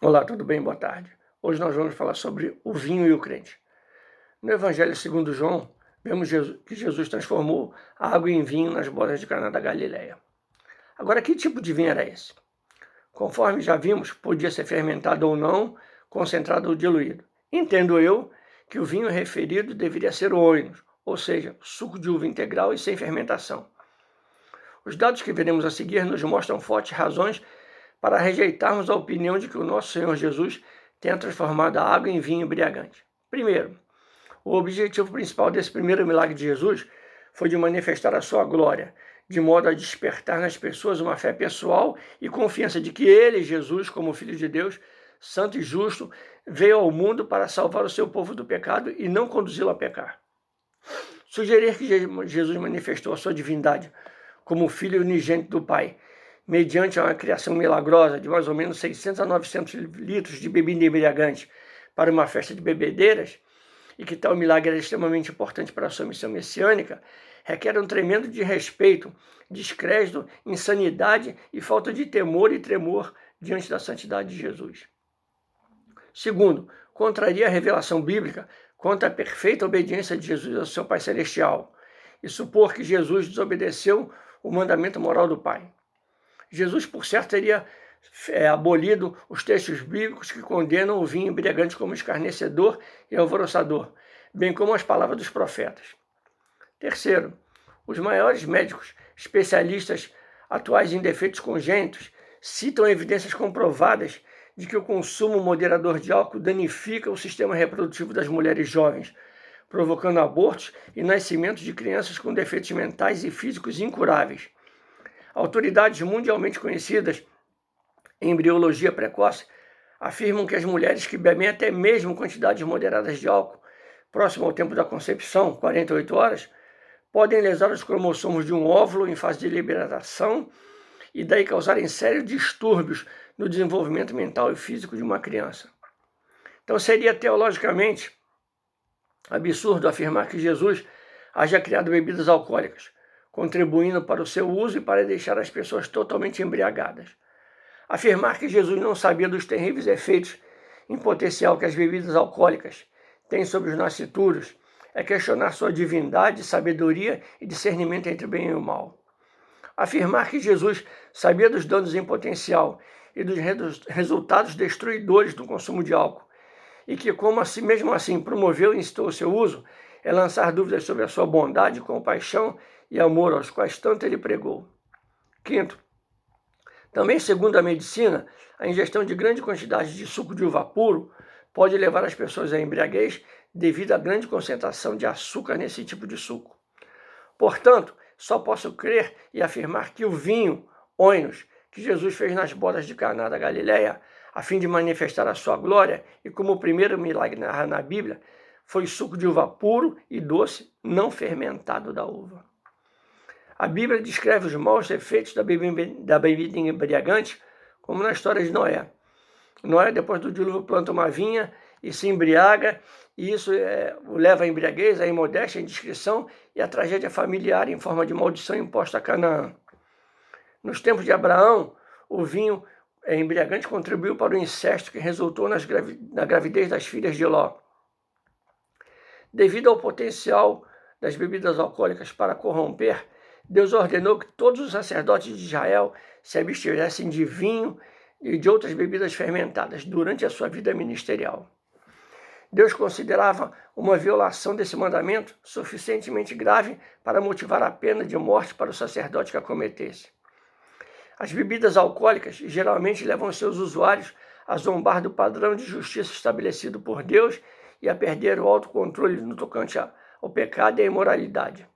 Olá, tudo bem? Boa tarde. Hoje nós vamos falar sobre o vinho e o crente. No Evangelho segundo João, vemos que Jesus transformou a água em vinho nas bodas de Caná da Galileia. Agora, que tipo de vinho era esse? Conforme já vimos, podia ser fermentado ou não, concentrado ou diluído. Entendo eu que o vinho referido deveria ser o oinos, ou seja, suco de uva integral e sem fermentação. Os dados que veremos a seguir nos mostram fortes razões para rejeitarmos a opinião de que o nosso Senhor Jesus tenha transformado a água em vinho embriagante. Primeiro, o objetivo principal desse primeiro milagre de Jesus foi de manifestar a sua glória, de modo a despertar nas pessoas uma fé pessoal e confiança de que ele, Jesus, como Filho de Deus, santo e justo, veio ao mundo para salvar o seu povo do pecado e não conduzi-lo a pecar. Sugerir que Jesus manifestou a sua divindade como Filho unigênito do Pai, mediante uma criação milagrosa de mais ou menos 600 a 900 litros de bebida embriagante para uma festa de bebedeiras, e que tal milagre era extremamente importante para a sua missão messiânica, requer um tremendo desrespeito, descrédito, insanidade e falta de temor e tremor diante da santidade de Jesus. Segundo, contraria a revelação bíblica quanto à perfeita obediência de Jesus ao seu Pai Celestial, e supor que Jesus desobedeceu o mandamento moral do Pai. Jesus, por certo, teria abolido os textos bíblicos que condenam o vinho embriagante como escarnecedor e alvoroçador, bem como as palavras dos profetas. Terceiro, os maiores médicos especialistas atuais em defeitos congênitos citam evidências comprovadas de que o consumo moderador de álcool danifica o sistema reprodutivo das mulheres jovens, provocando abortos e nascimentos de crianças com defeitos mentais e físicos incuráveis. Autoridades mundialmente conhecidas em embriologia precoce afirmam que as mulheres que bebem até mesmo quantidades moderadas de álcool, próximo ao tempo da concepção, 48 horas, podem lesar os cromossomos de um óvulo em fase de liberação e daí causarem sérios distúrbios no desenvolvimento mental e físico de uma criança. Então seria teologicamente absurdo afirmar que Jesus haja criado bebidas alcoólicas, contribuindo para o seu uso e para deixar as pessoas totalmente embriagadas. Afirmar que Jesus não sabia dos terríveis efeitos em potencial que as bebidas alcoólicas têm sobre os nascituros é questionar sua divindade, sabedoria e discernimento entre o bem e o mal. Afirmar que Jesus sabia dos danos em potencial e dos resultados destruidores do consumo de álcool, e que, mesmo assim, promoveu e incitou o seu uso, é lançar dúvidas sobre a sua bondade, compaixão e amor aos quais tanto ele pregou. Quinto, também segundo a medicina, a ingestão de grande quantidade de suco de uva puro pode levar as pessoas à embriaguez devido à grande concentração de açúcar nesse tipo de suco. Portanto, só posso crer e afirmar que o vinho, oinos, que Jesus fez nas bodas de Caná da Galileia, a fim de manifestar a sua glória, e como o primeiro milagre na Bíblia, foi suco de uva puro e doce, não fermentado da uva. A Bíblia descreve os maus efeitos da bebida embriagante, como na história de Noé. Noé, depois do dilúvio, planta uma vinha e se embriaga, e isso o leva à embriaguez, à imodéstia, à indiscrição e à tragédia familiar em forma de maldição imposta a Canaã. Nos tempos de Abraão, o vinho embriagante contribuiu para o incesto que resultou na gravidez das filhas de Ló. Devido ao potencial das bebidas alcoólicas para corromper, Deus ordenou que todos os sacerdotes de Israel se abstivessem de vinho e de outras bebidas fermentadas durante a sua vida ministerial. Deus considerava uma violação desse mandamento suficientemente grave para motivar a pena de morte para o sacerdote que a cometesse. As bebidas alcoólicas geralmente levam seus usuários a zombar do padrão de justiça estabelecido por Deus e a perder o autocontrole no tocante ao pecado e à imoralidade.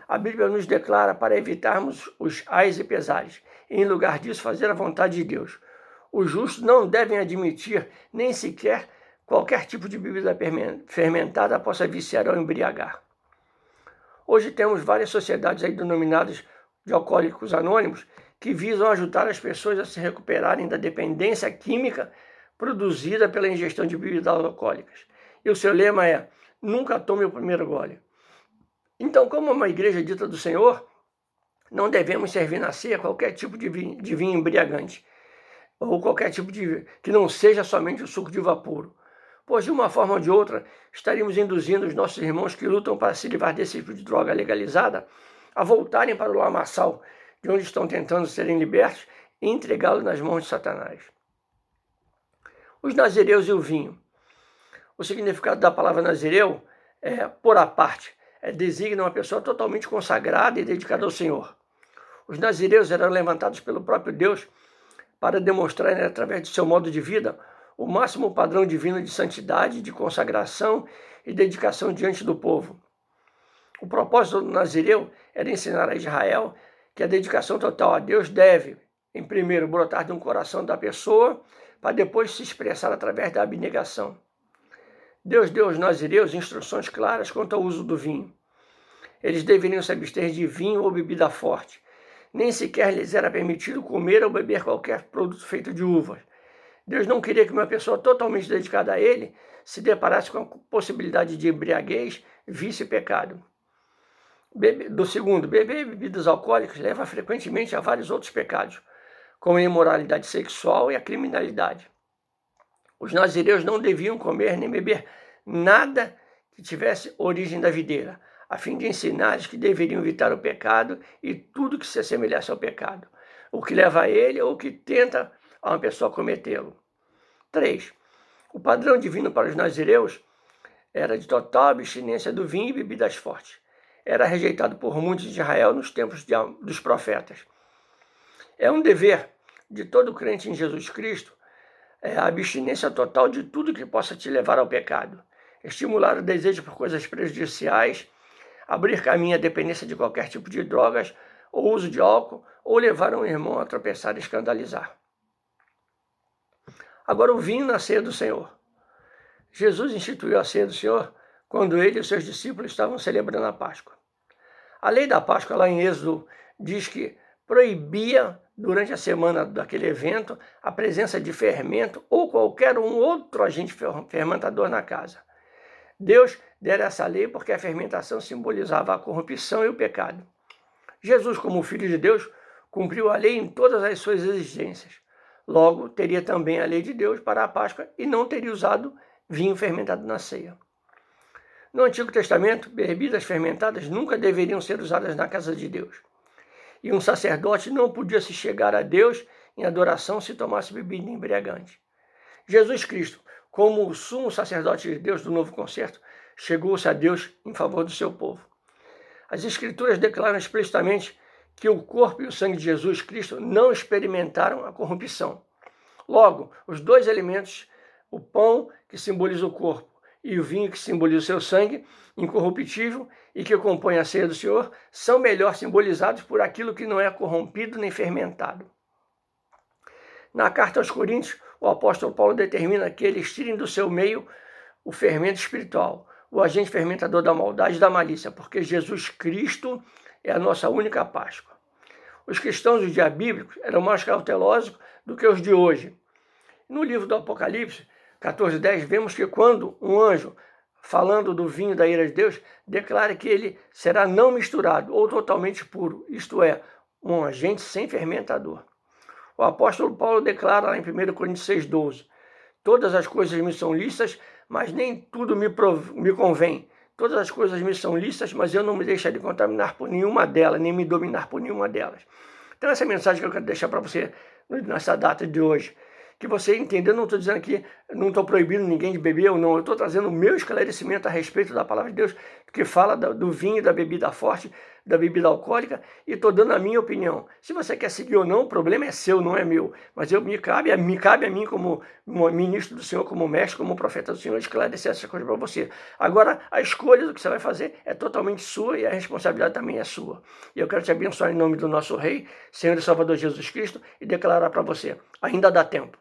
A Bíblia nos declara para evitarmos os ais e pesares, e em lugar disso fazer a vontade de Deus. Os justos não devem admitir nem sequer qualquer tipo de bebida fermentada possa viciar ou embriagar. Hoje temos várias sociedades aí denominadas de alcoólicos anônimos que visam ajudar as pessoas a se recuperarem da dependência química produzida pela ingestão de bebidas alcoólicas. E o seu lema é: nunca tome o primeiro gole. Então, como uma igreja dita do Senhor, não devemos servir na ceia qualquer tipo de vinho embriagante, ou qualquer tipo de que não seja somente o suco de uva puro. Pois, de uma forma ou de outra, estaríamos induzindo os nossos irmãos que lutam para se livrar desse tipo de droga legalizada a voltarem para o lamaçal, de onde estão tentando serem libertos, e entregá-los nas mãos de Satanás. Os nazireus e o vinho. O significado da palavra nazireu é por à parte, designa uma pessoa totalmente consagrada e dedicada ao Senhor. Os nazireus eram levantados pelo próprio Deus para demonstrarem, através de seu modo de vida, o máximo padrão divino de santidade, de consagração e dedicação diante do povo. O propósito do nazireu era ensinar a Israel que a dedicação total a Deus deve, em primeiro, brotar de um coração da pessoa, para depois se expressar através da abnegação. Deus deu aos nazireus instruções claras quanto ao uso do vinho. Eles deveriam se abster de vinho ou bebida forte. Nem sequer lhes era permitido comer ou beber qualquer produto feito de uvas. Deus não queria que uma pessoa totalmente dedicada a Ele se deparasse com a possibilidade de embriaguez, vício e pecado. Beber bebidas alcoólicas leva frequentemente a vários outros pecados, como a imoralidade sexual e a criminalidade. Os nazireus não deviam comer nem beber nada que tivesse origem da videira, a fim de ensinar-lhes que deveriam evitar o pecado e tudo que se assemelhasse ao pecado, o que leva a ele ou que tenta a uma pessoa cometê-lo. 3. O padrão divino para os nazireus era de total abstinência do vinho e bebidas fortes. Era rejeitado por muitos de Israel nos tempos dos profetas. É um dever de todo crente em Jesus Cristo a abstinência total de tudo que possa te levar ao pecado, estimular o desejo por coisas prejudiciais, abrir caminho à dependência de qualquer tipo de drogas ou uso de álcool, ou levar um irmão a tropeçar e escandalizar. Agora, o vinho na ceia do Senhor. Jesus instituiu a ceia do Senhor quando ele e os seus discípulos estavam celebrando a Páscoa. A lei da Páscoa, lá em Êxodo, diz que proibia, durante a semana daquele evento, a presença de fermento ou qualquer outro agente fermentador na casa. Deus dera essa lei porque a fermentação simbolizava a corrupção e o pecado. Jesus, como Filho de Deus, cumpriu a lei em todas as suas exigências. Logo, teria também a lei de Deus para a Páscoa e não teria usado vinho fermentado na ceia. No Antigo Testamento, bebidas fermentadas nunca deveriam ser usadas na casa de Deus. E um sacerdote não podia se chegar a Deus em adoração se tomasse bebida embriagante. Jesus Cristo, como o sumo sacerdote de Deus do Novo Concerto, chegou-se a Deus em favor do seu povo. As Escrituras declaram explicitamente que o corpo e o sangue de Jesus Cristo não experimentaram a corrupção. Logo, os dois elementos, o pão, que simboliza o corpo, e o vinho, que simboliza o seu sangue, incorruptível e que compõe a ceia do Senhor, são melhor simbolizados por aquilo que não é corrompido nem fermentado. Na carta aos Coríntios, o apóstolo Paulo determina que eles tirem do seu meio o fermento espiritual, o agente fermentador da maldade e da malícia, porque Jesus Cristo é a nossa única Páscoa. Os cristãos do dia bíblico eram mais cautelosos do que os de hoje. No livro do Apocalipse, 14:10, vemos que quando um anjo, falando do vinho da ira de Deus, declara que ele será não misturado ou totalmente puro, isto é, um agente sem fermentador. O apóstolo Paulo declara lá em 1 Coríntios 6:12, todas as coisas me são lícitas, mas nem tudo me convém. Todas as coisas me são lícitas, mas eu não me deixarei contaminar por nenhuma delas, nem me dominar por nenhuma delas. Então essa é a mensagem que eu quero deixar para você nessa data de hoje. Que você entenda, eu não estou dizendo aqui, não estou proibindo ninguém de beber ou não, eu estou trazendo o meu esclarecimento a respeito da palavra de Deus, que fala do vinho, da bebida forte, da bebida alcoólica, e estou dando a minha opinião. Se você quer seguir ou não, o problema é seu, não é meu. Mas me cabe a mim, como ministro do Senhor, como mestre, como profeta do Senhor, esclarecer essa coisa para você. Agora, a escolha do que você vai fazer é totalmente sua e a responsabilidade também é sua. E eu quero te abençoar em nome do nosso Rei, Senhor e Salvador Jesus Cristo, e declarar para você, ainda dá tempo.